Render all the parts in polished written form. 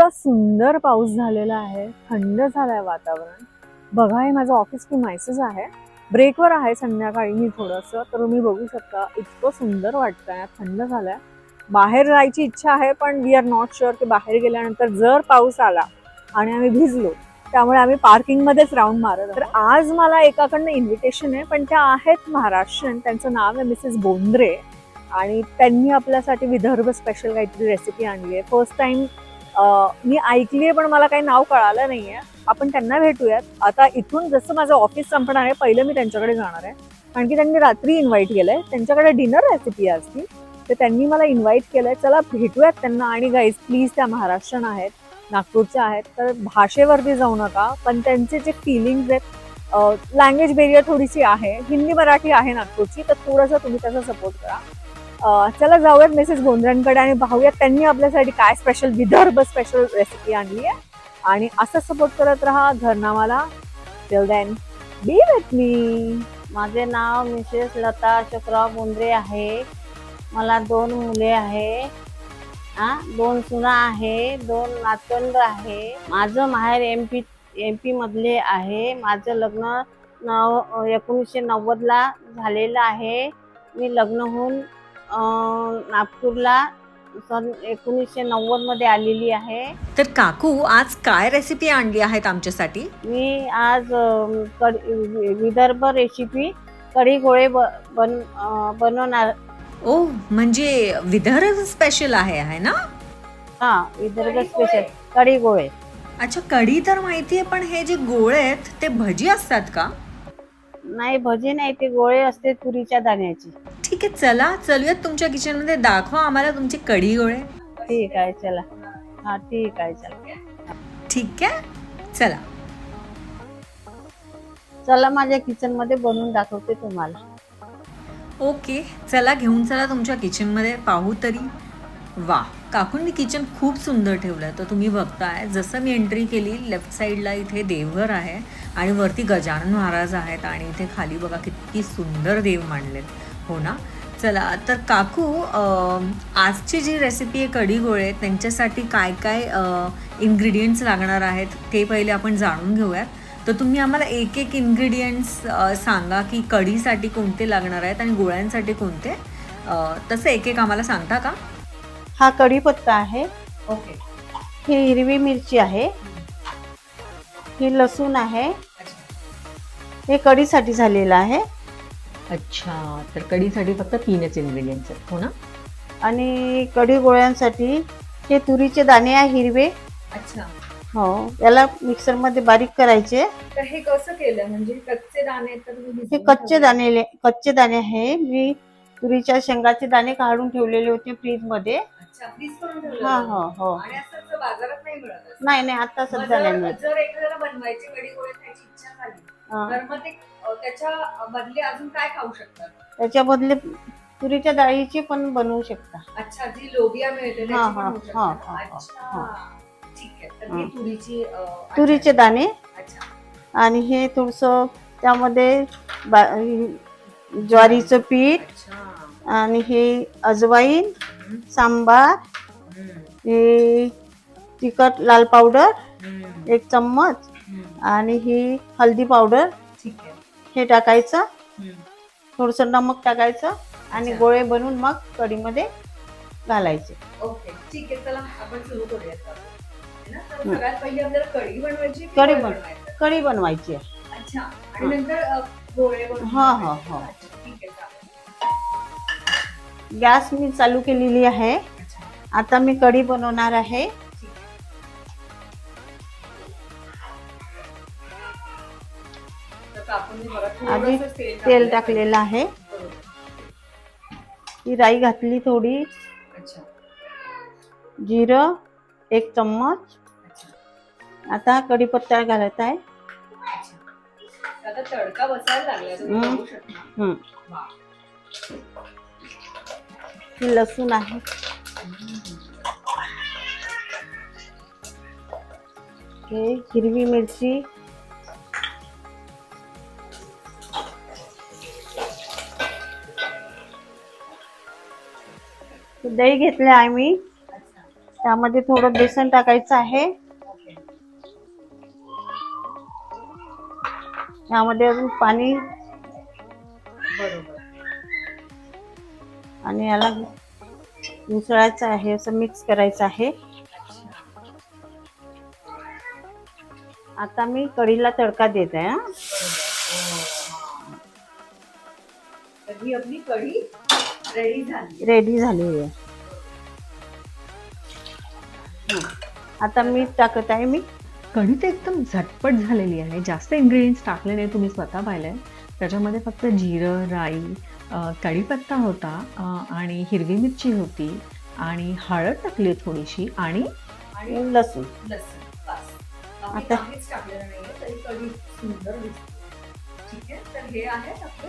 इतका सुंदर पाऊस झालेला आहे, थंड झालंय वातावरण. बघा हे माझं ऑफिस टू मेसेज आहे. ब्रेकवर आहे संध्याकाळी मी थोडंसं, तर तुम्ही बघू शकता इतकं सुंदर वाटतंय, थंड झालंय. बाहेर जायची इच्छा आहे पण वी आर नॉट शुअर की बाहेर गेल्यानंतर जर पाऊस आला आणि आम्ही भिजलो, त्यामुळे आम्ही पार्किंगमध्येच राऊंड मारत आहोत. तर आज मला एकाकडनं इन्व्हिटेशन आहे, पण त्या आहेत महाराष्ट्रीयन. त्यांचं नाव आहे मिसेस बोंद्रे आणि त्यांनी आपल्यासाठी विदर्भ स्पेशल काहीतरी रेसिपी आणली आहे. फर्स्ट टाइम मी ऐकली आहे पण मला काही नाव कळालं नाहीये. आपण त्यांना भेटूयात. आता इथून जसं माझं ऑफिस संपणार आहे पहिलं मी त्यांच्याकडे जाणार आहे, कारण की त्यांनी रात्री इन्व्हाइट केलंय. त्यांच्याकडे डिनर रेसिपी असती, तर त्यांनी मला इन्व्हाइट केलंय. चला भेटूयात त्यांना. आणि गाईज प्लीज, त्या महाराष्ट्रीयन आहेत, नागपूरच्या आहेत, तर भाषेवरती जाऊ नका, पण त्यांचे जे फिलिंग्स आहेत, लँग्वेज बेरियर थोडीशी आहे, हिंदी मराठी आहे नागपूरची, तर थोडंसं तुम्ही त्याचा सपोर्ट करा. चला जाऊयात मिसेस बोंद्रेंकडे आणि पाहूयात त्यांनी आपल्यासाठी काय स्पेशल विदर्भ स्पेशल रेसिपी आणली आहे. आणि असं सपोर्ट करत राहा घरनामाला. Till then be with me. माझे नाव मिसेस लता अशोकराव बोंद्रे आहे. मला 2 मुले आहे, 2 सुना आहे, 2 नातवंड आहे. माझं माहेर एमपी मधले आहे. माझं लग्न 1990ला झालेलं आहे. मी लग्न होऊन नागपूरला सन 1990 मध्ये आलेली आहे. तर काकू आज काय रेसिपी आणली आहेत आमच्यासाठी? मी आज विदर्भ रेसिपी कढी गोळे बनवणार. ओ, म्हणजे विदर्भ स्पेशल आहे ना? विदर्भ स्पेशल कढी गोळे. अच्छा, कढी तर माहितीये, पण हे जे गोळे आहेत ते भजी असतात का? नाही, भजी नाही, ते गोळे असते तुरीच्या दाण्याची. ठीक आहे, चला चलूयात तुमच्या किचन मध्ये. दाखवा आम्हाला तुमचे कढी गोळे. ठीक आहे, चला. ठीक आहे, चला. ठीक आहे, चला. चला माझ्या किचन मध्ये बनवून दाखवते तुम्हाला. ओके, चला घेऊन चला तुमच्या किचन मध्ये, पाहू तरी. वा, काकूंनी किचन खूप सुंदर ठेवलंय. तर तुम्ही बघताय, जसं मी एंट्री केली, लेफ्ट साईडला इथे देवघर आहे आणि वरती गजानन महाराज आहेत आणि इथे खाली बघा किती सुंदर देव मांडलेत. हो ना? चला, तर काकू आजची जी रेसिपी आहे कढी गोळे, त्यांच्यासाठी काय काय इन्ग्रेडियंट्स लागणार आहेत ते पहिले आपण जाणून घेऊयात. तर तुम्ही आम्हाला एक एक इन्ग्रेडियंट्स सांगा की कढीसाठी कोणते लागणार आहेत आणि गोळ्यांसाठी कोणते. तसं एक एक आम्हाला सांगता का? हा कढीपत्ता आहे. ओके. ही हिरवी मिरची आहे. ही लसूण आहे. हे कढीसाठी झालेलं आहे. अच्छा, तर कढीसाठी फक्त 3च इन्ग्रेडियंट्स आहेत, हो ना? आणि कढी गोळ्यांसाठी हे तुरीचे दाणे आहे, हिरवे. अच्छा. हो, याला मिक्सर मध्ये बारीक करायचे. तर हे कसं केलं, म्हणजे कच्चे दाणे? तर हे कच्चे दाणे आहे. मी तुरीच्या शेंगाचे दाणे काढून ठेवलेले होते फ्रीज मध्ये. अच्छा, फ्रीज करून ठेवलं. हो. आणि असं बाजारात नाही मिळत? नाही, आता सध्या नाही मिळत. जर एखाद्याला बनवायची कढी गोळे खायची इच्छा झाली, तर मग ते त्याच्या बदले अजून काय खाऊ शकतात? त्याच्या बदले तुरीच्या डाळीची पण बनवू शकता. अच्छा, जी लोबिया मिळते त्याची पण होऊ शकते. अच्छा, ठीक आहे. तर ही तुरीचे दाणे. अच्छा. आणि हे थोडस त्यामध्ये ज्वारीचं पीठ. अच्छा. आणि हे अजवाईन, सांबार, हे तिखट लाल पावडर 1 चम्मच आणि ही हल्दी पावडर. ठीक आहे. हे टाकायचं. थोडस नमक टाकायचं आणि गोळे बनवून मग कढीमध्ये घालायचे. ओके, ठीक आहे. चला आपण सुरू करूयात. सगळ्यात पहिली आपल्याला कढी बनवायची. कढी बनवायची आहे. अच्छा, आणि नंतर गोळे बनवायचे. हो. ठीक आहे. गॅस मी चालू केलेली आहे. आता मी कढी बनवणार आहे. आधी तेल टाकलेलं आहे. ही राई घातली थोडी. जिरं 1 चम्मच. आता कढीपत्ता घालत आहे. आता तडका बसायला लागला. ही लसूण आहे. हे हिरवी मिरची. दही घेतले आहे मी. त्यामध्ये थोडं बेसन टाकायचं आहे. यामध्ये अजून पाणी बरोबर. आणि याला मिसळायचं आहे, असं मिक्स करायचं आहे. आता मी कढीला तडका देत आहे. तर ही आपली कढी रेडी झाली. रेडी झाली आहे. आता मीठ टाकत आहे मी. कढी तर एकदम झटपट झालेली आहे. जास्त इन्ग्रेडियंट्स टाकले नाही, तुम्ही स्वतः पाहिलंय. त्याच्यामध्ये फक्त जिरं, राई, कढीपत्ता होता, आणि हिरवी मिरची होती, आणि हळद टाकली थोडीशी, आणि लसूण. आता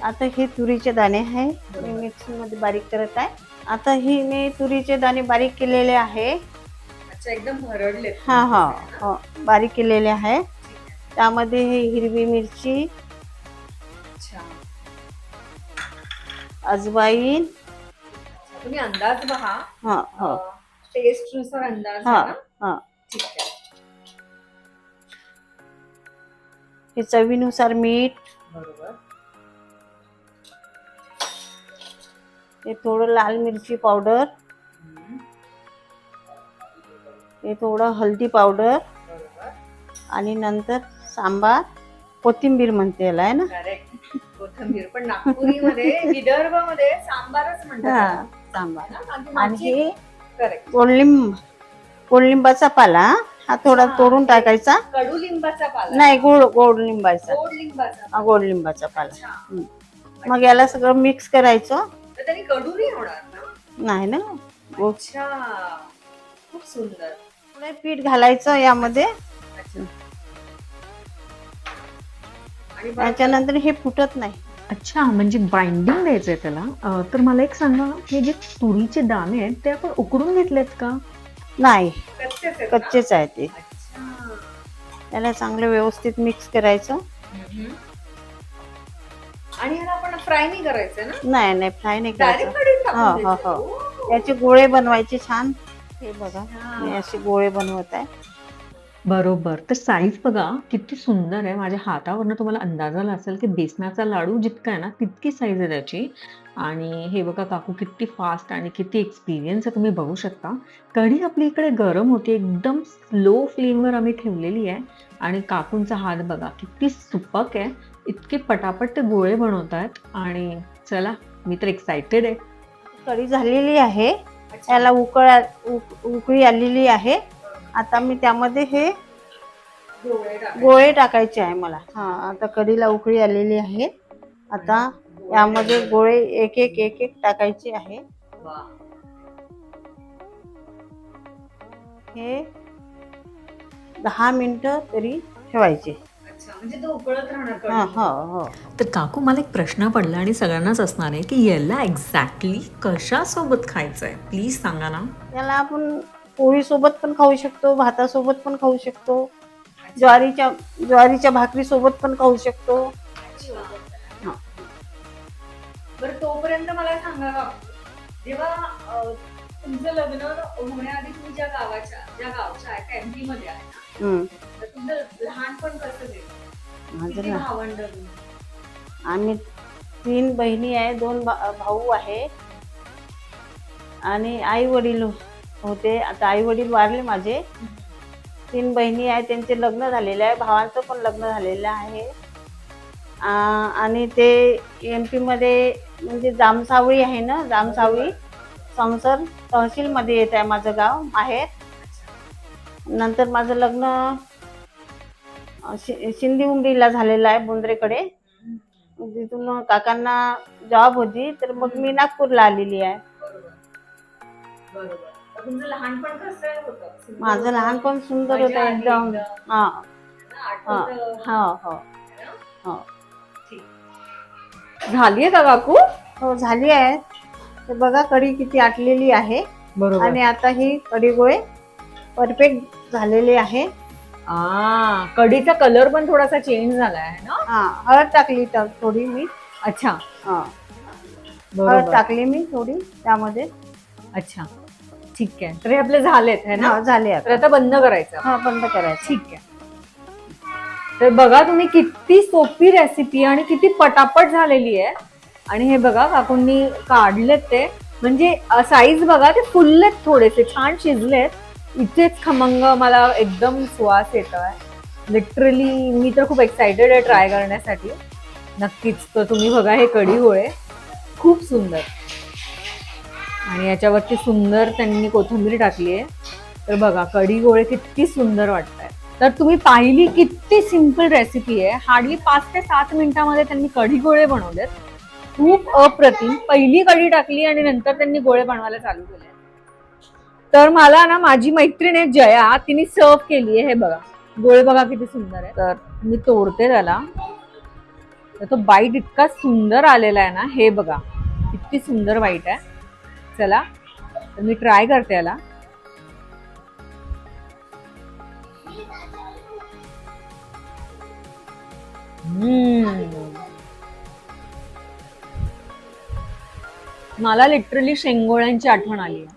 आता हे तुरीचे दाणे आहे, मी मिक्सर मध्ये बारीक करत आहे. आता ही मी तुरीचे दाणे बारीक केलेले आहे. अच्छा, एकदम भरडले. हा हा, बारीक केलेले आहे. त्यामध्ये हे हिरवी मिरची, अजवाईन. तुम्ही अंदाज पहा. हा हा, टेस्ट नुसार अंदाज. हा हा. ठीक आहे. हे चवीनुसार मीठ. बरोबर. हे थोडं लाल मिरची पावडर. हे थोडं हळदी पावडर. बरोबर. आणि नंतर सांबार, कोथिंबीर म्हणते याला, आहे ना. करेक्ट. कोथिंबीर पण नागपुरीमध्ये, विदर्भामध्ये सांबारच म्हणतात. सांबार. आणि हे करेक्ट. गोडलिंबाचा पाला, हा थोडा तोडून टाकायचा. कडुलिंबाचा पाला नाही, गोडलिंबाचा. गोडलिंबाचा. गोडलिंबाचा पाला. मग याला सगळं मिक्स करायचं. तर त्याने कडू नाही होणार ना? नाही ना. अच्छा, खूप सुंदर. थोडं पीठ घालायचं यामध्ये. त्याच्यानंतर हे फुटत नाही. अच्छा, म्हणजे बाइंडिंग द्यायचंय त्याला. तर मला एक सांगा, हे जे तुरीचे दाणे आहेत ते आपण उकडून घेतलेत का? नाही, कच्चेच आहे ते. त्याला चांगलं व्यवस्थित मिक्स करायचं. आणि ह्याला आपण फ्राय नाही करायचं ना? नाही नाही, फ्राय नाही करायचं. हो हो हो. याचे गोळे बनवायचे छान. हे बघा, मी असे गोळे बनवत आहे. बरोबर. तर साईज बघा किती सुंदर आहे. माझ्या हातावरनं तुम्हाला अंदाज आला असेल की बेसनाचा लाडू जितका आहे ना, तितकी साईज आहे त्याची. आणि हे बघा काकू किती फास्ट आणि किती एक्सपिरियन्स आहे, तुम्ही बघू शकता. कढी आपली इकडे गरम होती, एकदम स्लो फ्लेमवर आम्ही ठेवलेली आहे. आणि काकूंचा हात बघा किती सुपक आहे. इतके पटापट ते गोळे बनवत आहेत. आणि चला, मी तर एक्सायटेड आहे. कढी झालेली आहे. याला उकळी आलेली आहे. आता मी त्यामध्ये हे गोळे टाकायचे आहे मला. हा, आता कढीला उकळी आलेली आहे. आता यामध्ये गोळे एक एक एक एक टाकायचे आहे. हे 10 मिनिटं तरी ठेवायचे. म्हणजे तो उकळत राहणार. हा हा हो. तर काकू, मला एक प्रश्न पडला आणि सगळ्यांनाच असणार आहे की याला एक्झॅक्टली कशासोबत खायचं आहे, प्लीज सांगा ना. याला आपण पोळी सोबत पण खाऊ शकतो, भातासोबत पण खाऊ शकतो, ज्वारीच्या भाकरी सोबत पण खाऊ शकतो. बरं, तोपर्यंत मला सांगा, जेव्हा तुमचं लग्न होण्याआधी तुम्ही ज्या गावच्या आहे, एमपी मध्ये आहे ना, तर तुमचं लहानपण कसं गेलं? किती भावंड? आम्ही 3 बहिणी आहे, 2 भाऊ आहे, आणि आई वडील होते. आता आई वडील वारले माझे. 3 बहिणी आहे, त्यांचे लग्न झालेले आहे. भावांचं पण लग्न झालेलं आहे. आणि ते एमपी मध्ये म्हणजे जामसावळी आहे ना, जामसावळी संसर तहसील मध्ये येत आहे माझं गाव माहेर. नंतर माझं लग्न शिंदी उमरीला झालेलं आहे, बोंद्रेकडे. तिथून काकांना जॉब होती, तर मग मी नागपूरला आलेली आहे. तुमचं लहानपण कसं होतं? माझं लहानपण सुंदर होतं एकदम. हा हा हा हो हो. झालीये का काकू? हो, झाली आहे. तर बघा कढी किती आटलेली आहे. बरोबर. आणि आता ही कढी गोळे परफेक्ट झालेले आहे. कढीचा कलर पण थोडासा चेंज झाला आहे ना. हा, हळद टाकली थोडी मी. अच्छा. हा, हळद टाकली मी थोडी त्यामध्ये. अच्छा. ठीक आहे, तर हे आपले झालेत है ना? हा, झाले तर आता. आता बंद करायचं. हा, बंद करायचं. ठीक आहे. तर बघा तुम्ही किती सोपी रेसिपी आणि किती पटापट झालेली आहे. आणि हे बघा काकूंनी काढलेत ते, म्हणजे साईज बघा ते फुललेत, थोडेसे छान शिजलेत. इथेच खमंग मला एकदम सुवास येतोय. लिटरली मी तर खूप एक्साइटेड आहे ट्राय करण्यासाठी. नक्कीच. तर तुम्ही बघा हे कढी गोळे खूप सुंदर, आणि याच्यावरती सुंदर त्यांनी कोथिंबीर टाकली आहे. तर बघा कढी गोळे किती सुंदर वाटत आहे. तर तुम्ही पाहिली किती सिंपल रेसिपी आहे. हार्डली 5 ते 7 मिनिटांमध्ये त्यांनी कढी गोळे बनवलेत. खूप अप्रतिम. पहिली कढी टाकली आणि नंतर त्यांनी गोळे बनवायला चालू केले. तर मला ना माझी मैत्रीण आहे जया, तिने सर्व केली आहे. हे बघा गोळे बघा किती सुंदर आहे. तर मी तोडते त्याला. तर तो बाईट इतका सुंदर आलेला आहे ना, हे बघा किती सुंदर बाईट आहे. चला तर मी ट्राय करते याला. मला लिटरली शेंगोळ्यांची आठवण आली आहे.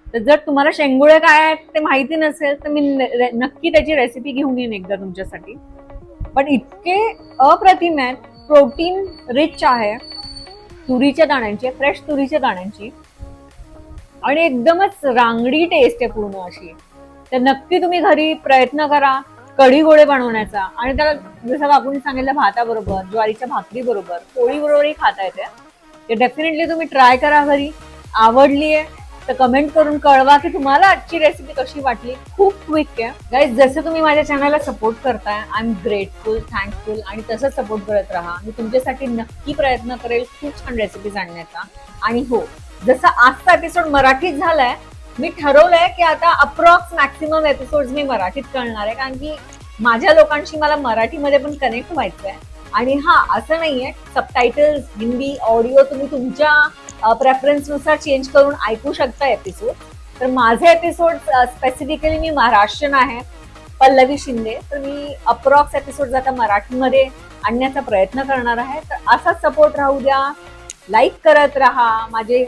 तर जर तुम्हाला शेंगोळे काय आहेत ते माहिती नसेल तर मी नक्की त्याची रेसिपी घेऊन येईन एकदा तुमच्यासाठी. पण इतके अप्रतिम आहेत. प्रोटीन रिच आहे, तुरीच्या दाण्यांची, फ्रेश तुरीच्या दाण्यांची, आणि एकदमच रांगडी टेस्ट आहे पूर्ण अशी. तर नक्की तुम्ही घरी प्रयत्न करा कढी गोळे बनवण्याचा. आणि त्याला जसं काकूंनी सांगितलं भाताबरोबर, ज्वारीच्या भाकरी बरोबर, पोळी बरोबरही खाता येते. ते डेफिनेटली तुम्ही ट्राय करा घरी. आवडली आहे तर कमेंट करून कळवा की तुम्हाला आजची रेसिपी कशी वाटली. खूप क्विक आहे गाईज. जसं तुम्ही माझ्या चॅनलला सपोर्ट करताय, आय एम ग्रेटफुल, थँकफुल, आणि तसंच सपोर्ट करत राहा. मी तुमच्यासाठी नक्की प्रयत्न करेल खूप छान रेसिपीज आणण्याचा. आणि हो, जसा आजचा एपिसोड मराठीत झालाय, मी ठरवलंय की आता अप्रॉक्स मॅक्सिमम एपिसोड मी मराठीत करणार आहे, कारण की माझ्या लोकांशी मला मराठीमध्ये पण कनेक्ट व्हायचंय. आणि हा, असं नाहीये, सबटायटल्स हिंदी ऑडिओ तुम्ही तुमच्या प्रेफरन्सनुसार चेंज करून ऐकू शकता एपिसोड. तर माझे एपिसोड स्पेसिफिकली मी महाराष्ट्रीयन आहे, पल्लवी शिंदे. तर मी अप्रॉक्स एपिसोड आता मराठीमध्ये आणण्याचा प्रयत्न करणार आहे. तर असाच सपोर्ट राहू द्या, लाईक करत राहा, माझे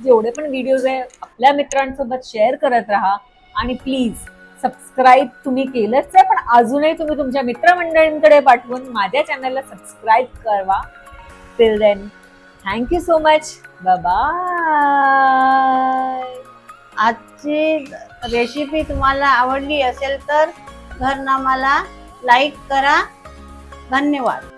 जेवढे पण व्हिडिओज आहे आपल्या मित्रांसोबत शेअर करत राहा. आणि प्लीज सबस्क्राईब तुम्ही केलंच आहे, पण अजूनही तुम्ही तुमच्या मित्रमंडळींकडे पाठवून माझ्या चॅनलला सबस्क्राईब करा. Till then, thank you so much. Bye. आजची रेसिपी तुम्हाला आवडली असेल तर घरनामाला लाईक करा. धन्यवाद.